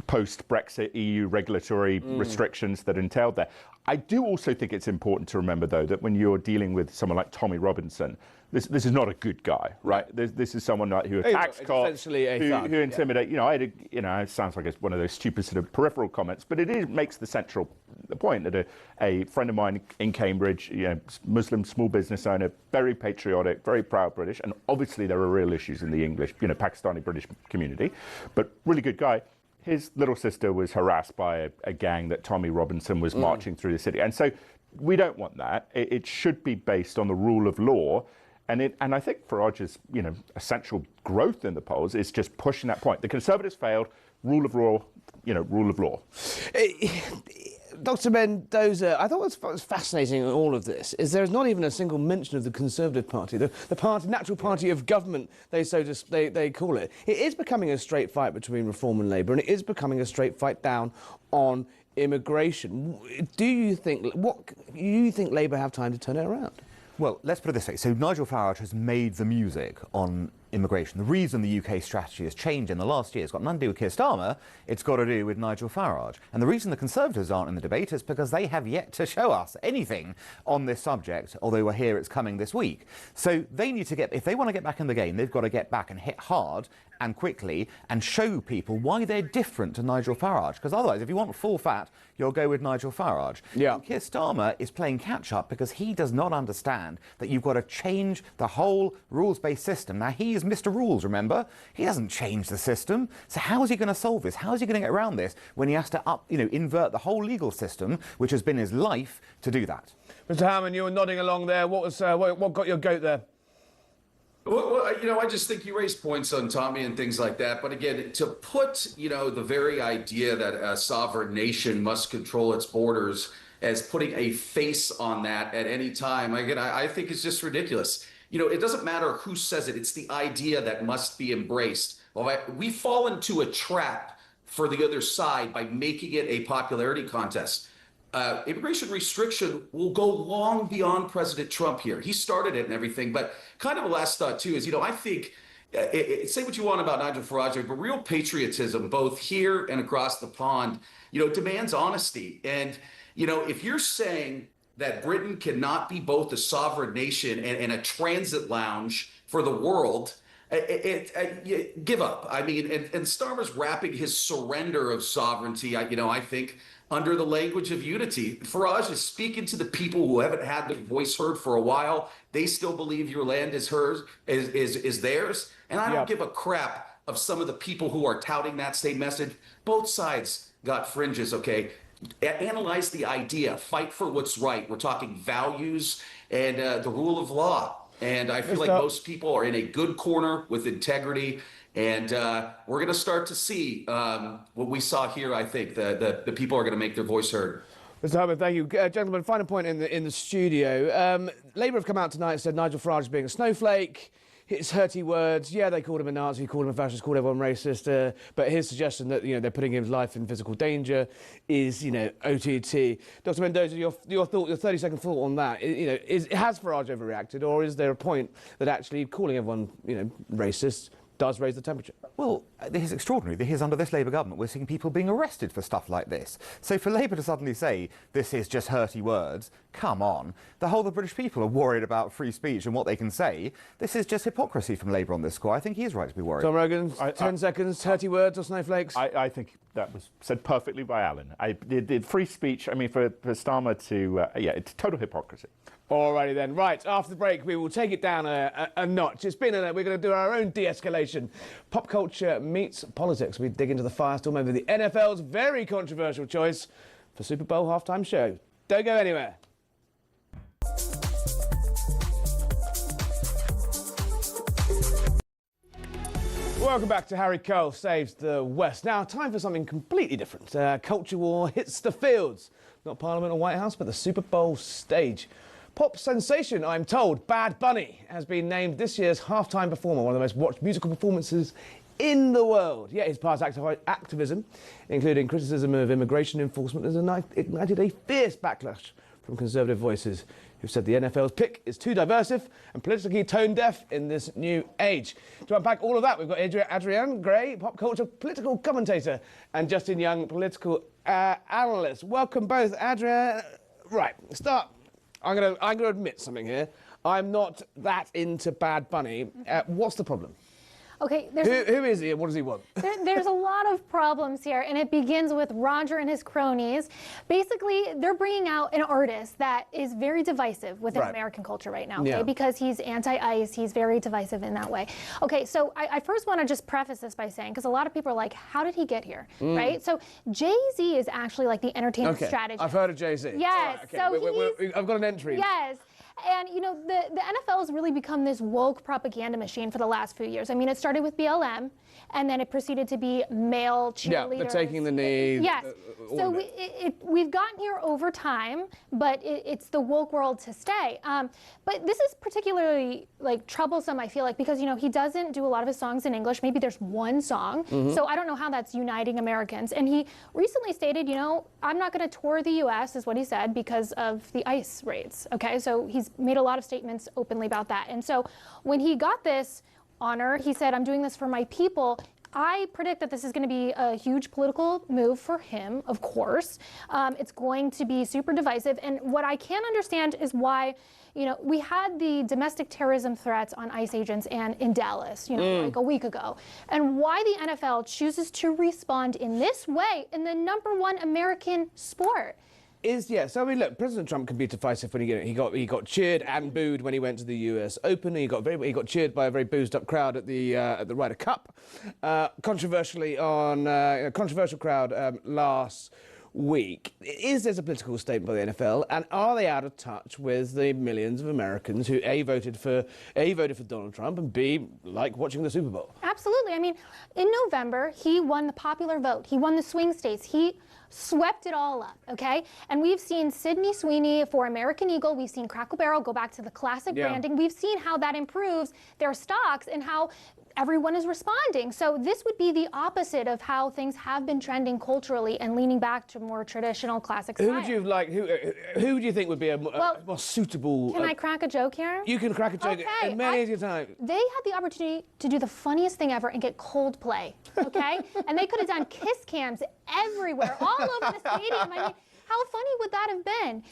post-Brexit EU regulatory restrictions that entailed there. I do also think it's important to remember, though, that when you're dealing with someone like Tommy Robinson, this is not a good guy, right? This is someone who attacks cops, who intimidate. Yeah. It sounds like it's one of those stupid sort of peripheral comments, but it makes the central point that a friend of mine in Cambridge, Muslim small business owner, very patriotic, very proud British, and obviously there are real issues in the English, Pakistani British community, but really good guy. His little sister was harassed by a gang that Tommy Robinson was marching through the city, and so we don't want that. It should be based on the rule of law. And I think Farage's, essential growth in the polls is just pushing that point. The Conservatives failed. Rule of law, rule of law. Dr. Mendoza, I thought what was fascinating in all of this is there's not even a single mention of the Conservative Party, the party, natural party of government, they call it. It is becoming a straight fight between Reform and Labour, and it is becoming a straight fight down on immigration. Do you think Labour have time to turn it around? Well, let's put it this way. So Nigel Farage has made the music on immigration. The reason the UK strategy has changed in the last year has got nothing to do with Keir Starmer, it's got to do with Nigel Farage. And the reason the Conservatives aren't in the debate is because they have yet to show us anything on this subject, although we're here, it's coming this week. So they need to if they want to get back in the game, they've got to get back and hit hard and quickly and show people why they're different to Nigel Farage. Because otherwise, if you want full fat, you'll go with Nigel Farage. Yeah. And Keir Starmer is playing catch-up because he does not understand that you've got to change the whole rules-based system. Now, he is Mr. Rules, remember? He doesn't change the system. So how is he going to solve this? How is he going to get around this when he has to invert the whole legal system, which has been his life, to do that? Mr. Hammond, you were nodding along there. What got your goat there? Well, I just think you raised points on Tommy and things like that. But again, to put, the very idea that a sovereign nation must control its borders as putting a face on that at any time, again, I think is just ridiculous. It doesn't matter who says it. It's the idea that must be embraced. Well, we fall into a trap for the other side by making it a popularity contest. Immigration restriction will go long beyond President Trump here. He started it and everything, but kind of a last thought too is, I think, say what you want about Nigel Farage, but real patriotism, both here and across the pond, demands honesty. And, if you're saying that Britain cannot be both a sovereign nation and a transit lounge for the world, give up. I mean, and Starmer's wrapping his surrender of sovereignty, I think, under the language of unity. Farage is speaking to the people who haven't had their voice heard for a while. They still believe your land is theirs. And I don't give a crap of some of the people who are touting that same message. Both sides got fringes, okay? Analyze the idea. Fight for what's right. We're talking values and the rule of law. And I feel like most people are in a good corner with integrity. And we're going to start to see what we saw here. I think the people are going to make their voice heard. Mr. Hubbard, thank you. Gentlemen, final point in the studio. Labour have come out tonight and said Nigel Farage is being a snowflake. his hurty words. Yeah, they called him a Nazi, called him a fascist, called everyone racist. But his suggestion that they're putting his life in physical danger is OTT. Dr. Mendoza, your 30-second thought on that. Has Farage overreacted, or is there a point that actually calling everyone racist does raise the temperature? Well, this is extraordinary. This is under this Labour government. We're seeing people being arrested for stuff like this. So for Labour to suddenly say this is just hurty words, come on. The whole of the British people are worried about free speech and what they can say. This is just hypocrisy from Labour on this score. I think he is right to be worried. Tom Rogan, 10 seconds, hurty words or snowflakes? I think that was said perfectly by Alan. Did free speech, for Starmer to, it's total hypocrisy. Alrighty then. Right, after the break, we will take it down a notch. We're going to do our own de-escalation. Pop culture meets politics. We dig into the firestorm over the NFL's very controversial choice for Super Bowl halftime show. Don't go anywhere. Welcome back to Harry Cole Saves the West. Now, time for something completely different. Culture war hits the fields. Not Parliament or White House, but the Super Bowl stage. Pop sensation, I'm told, Bad Bunny has been named this year's halftime performer, one of the most watched musical performances in the world. Yet his past activism, including criticism of immigration enforcement, has ignited a fierce backlash from conservative voices who said the NFL's pick is too diversive and politically tone-deaf in this new age. To unpack all of that, we've got Adrienne Gray, pop culture political commentator, and Justin Young, political analyst. Welcome both, Adrienne. Right, start. I'm gonna admit something here. I'm not that into Bad Bunny. What's the problem? Okay, who is he and what does he want? There's a lot of problems here, and it begins with Roger and his cronies. Basically, they're bringing out an artist that is very divisive within American culture right now, okay? Because he's anti-ICE, he's very divisive in that way. Okay, so I first want to just preface this by saying, because a lot of people are like, how did he get here, right? So Jay-Z is actually like the entertainment strategist. I've heard of Jay-Z. Yes, okay. So I've got an entry. Yes. And, the NFL has really become this woke propaganda machine for the last few years. I mean, it started with BLM, and then it proceeded to be male cheerleaders. Yeah, the taking the knee. Yes. So we've gotten here over time, but it's the woke world to stay. But this is particularly, troublesome, I feel like, because, he doesn't do a lot of his songs in English. Maybe there's one song. So I don't know how that's uniting Americans. And he recently stated, I'm not going to tour the U.S., is what he said, because of the ICE raids. Okay, so he's made a lot of statements openly about that. And so when he got this honor, he said, I'm doing this for my people. I predict that this is going to be a huge political move for him, of course. It's going to be super divisive. And what I can't understand is why, we had the domestic terrorism threats on ICE agents and in Dallas, like a week ago. And why the NFL chooses to respond in this way in the #1 American sport. So look, President Trump can be divisive when he got cheered and booed when he went to the US Open. He got cheered by a very boozed up crowd at the Ryder Cup. Controversial crowd last week. Is there a political statement by the NFL, and are they out of touch with the millions of Americans who voted for Donald Trump and B, like watching the Super Bowl? Absolutely. I mean, in November, he won the popular vote. He won the swing states. He swept it all up, okay? And we've seen Sydney Sweeney for American Eagle. We've seen Crackle Barrel go back to the classic branding. We've seen how that improves their stocks and how everyone is responding. So this would be the opposite of how things have been trending culturally and leaning back to more traditional classic style. Who would you think would be a more suitable... Can I crack a joke here? You can crack a joke as many as you time. They had the opportunity to do the funniest thing ever and get Coldplay, okay? And they could have done kiss cams everywhere, all over the stadium. I mean, how funny would that have been?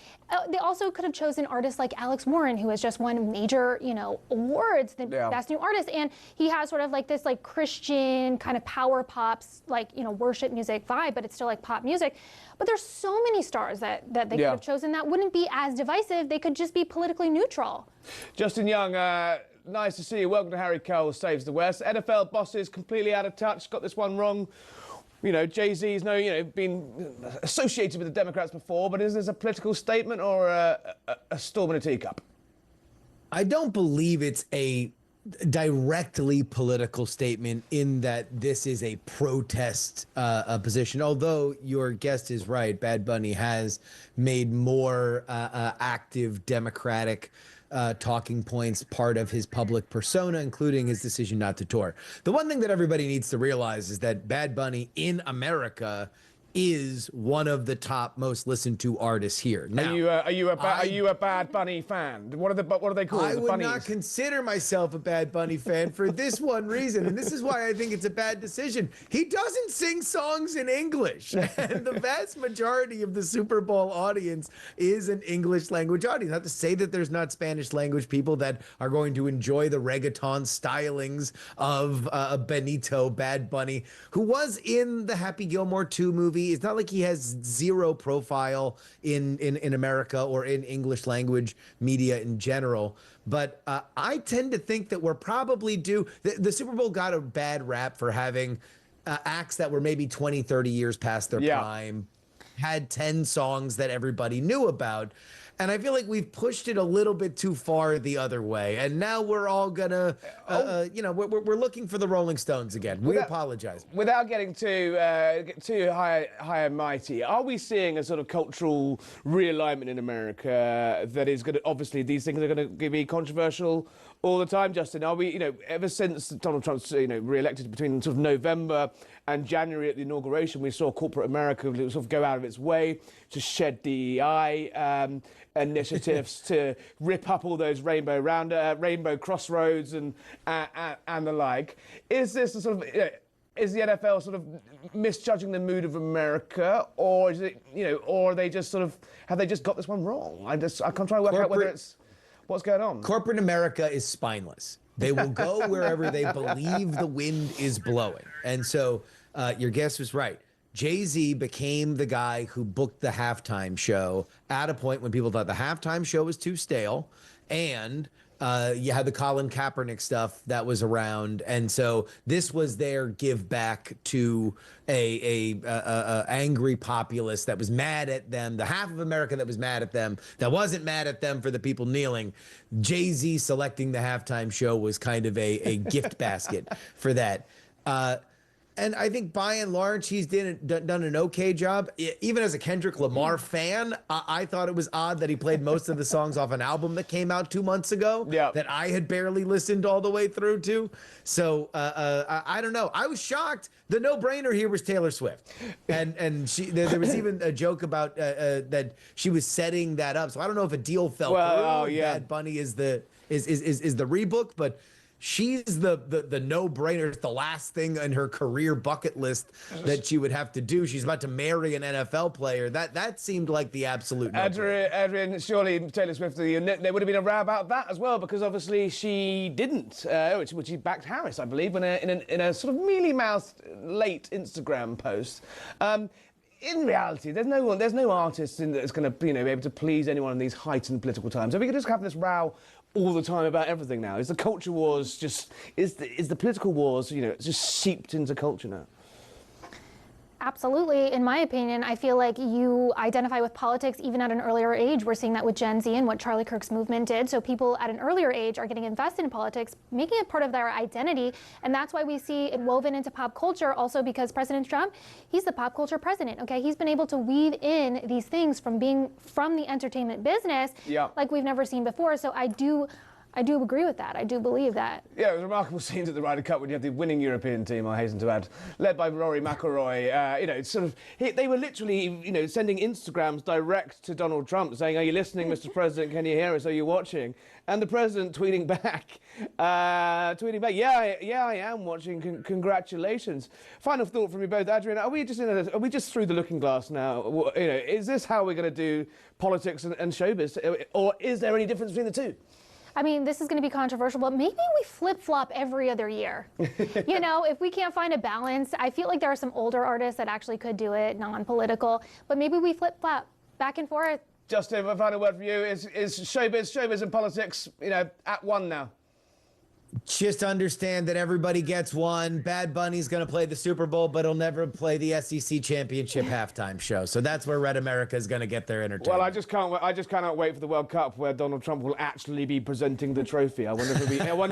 They also could have chosen artists like Alex Warren, who has just won major, awards, the best new artist, and he has sort of like this Christian kind of power pops, worship music vibe, but it's still like pop music. But there's so many stars that they could have chosen that wouldn't be as divisive. They could just be politically neutral. Justin Young, nice to see you. Welcome to Harry Cole Saves the West. NFL bosses completely out of touch, got this one wrong. Jay-Z's been associated with the Democrats before, but is this a political statement or a storm in a teacup? I don't believe it's a directly political statement in that this is a protest position. Although your guest is right, Bad Bunny has made more active Democratic talking points, part of his public persona, including his decision not to tour. The one thing that everybody needs to realize is that Bad Bunny in America is one of the top most listened to artists here. Now, are you a Bad Bunny fan? What are they called? I The would bunnies? not consider myself a Bad Bunny fan for this one reason, and this is why I think it's a bad decision. He doesn't sing songs in English, and the vast majority of the Super Bowl audience is an English language audience. Not to say that there's not Spanish language people that are going to enjoy the reggaeton stylings of Benito Bad Bunny, who was in the Happy Gilmore 2 movie. It's not like he has zero profile in America or in English language media in general. But I tend to think that we're probably due. The Super Bowl got a bad rap for having acts that were maybe 20, 30 years past their prime, had 10 songs that everybody knew about. And I feel like we've pushed it a little bit too far the other way. And now we're all gonna, we're looking for the Rolling Stones again. We apologize. Without getting too high and mighty, are we seeing a sort of cultural realignment in America that is going to, obviously these things are going to be controversial all the time, Justin? Are we, ever since Donald Trump's, re-elected between sort of November and January at the inauguration, we saw corporate America sort of go out of its way to shed DEI initiatives to rip up all those rainbow crossroads and the like. Is this a sort of is the NFL sort of misjudging the mood of America, or is it or are they just sort of have they just got this one wrong? I can't try to work out whether it's what's going on. Corporate America is spineless. They will go wherever they believe the wind is blowing, and so your guess was right. Jay-Z became the guy who booked the halftime show at a point when people thought the halftime show was too stale, and you had the Colin Kaepernick stuff that was around, and so this was their give back to a angry populace that was mad at them, the half of America that was mad at them, that wasn't mad at them for the people kneeling. Jay-Z selecting the halftime show was kind of a gift basket for that. And I think by and large, he's done an okay job. Even as a Kendrick Lamar fan, I thought it was odd that he played most of the songs off an album that came out 2 months ago that I had barely listened all the way through to. So I don't know. I was shocked. The no-brainer here was Taylor Swift. And there was even a joke about that she was setting that up. So I don't know if a deal fell through. Bad Bunny is the rebook, but she's the no-brainer. It's the last thing on her career bucket list that she would have to do. She's about to marry an NFL player. That seemed like the absolute no-brainer. Adrienne, surely Taylor Swift, there would have been a row about that as well, because obviously she didn't. Which she backed Harris, I believe, in a sort of mealy-mouthed late Instagram post. In reality, there's no artist that's going to be able to please anyone in these heightened political times. Are we going to just have this row all the time about everything now? Is the culture wars just is the political wars just seeped into culture now? Absolutely. In my opinion, I feel like you identify with politics even at an earlier age. We're seeing that with Gen Z and what Charlie Kirk's movement did. So people at an earlier age are getting invested in politics, making it part of their identity. And that's why we see it woven into pop culture, also because President Trump, he's the pop culture president, okay? He's been able to weave in these things from being from the entertainment business like we've never seen before. So I do agree with that. I do believe that. Yeah, it was remarkable scenes at the Ryder Cup when you have the winning European team, I hasten to add, led by Rory McIlroy. They were literally, sending Instagrams direct to Donald Trump saying, "Are you listening, Mr. President? Can you hear us? Are you watching?" And the president tweeting back, "Yeah, I am watching. Congratulations." Final thought from you both, Adrienne. Are we just through the looking glass now? Is this how we're going to do politics and showbiz, or is there any difference between the two? I mean, this is going to be controversial, but maybe we flip-flop every other year. If we can't find a balance, I feel like there are some older artists that actually could do it, non-political, but maybe we flip-flop back and forth. Justin, a final word from you. Is showbiz and politics, at one now? Just understand that everybody gets one. Bad Bunny's going to play the Super Bowl, but he'll never play the SEC championship halftime show. So that's where Red America is going to get their entertainment. Well, I just cannot wait for the World Cup where Donald Trump will actually be presenting the trophy. I wonder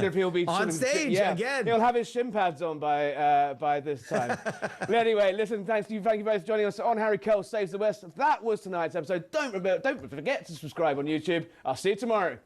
if he'll be on stage again. He'll have his shin pads on by this time. But anyway, listen, thank you both for joining us on Harry Cole Saves the West. That was tonight's episode. Don't forget to subscribe on YouTube. I'll see you tomorrow.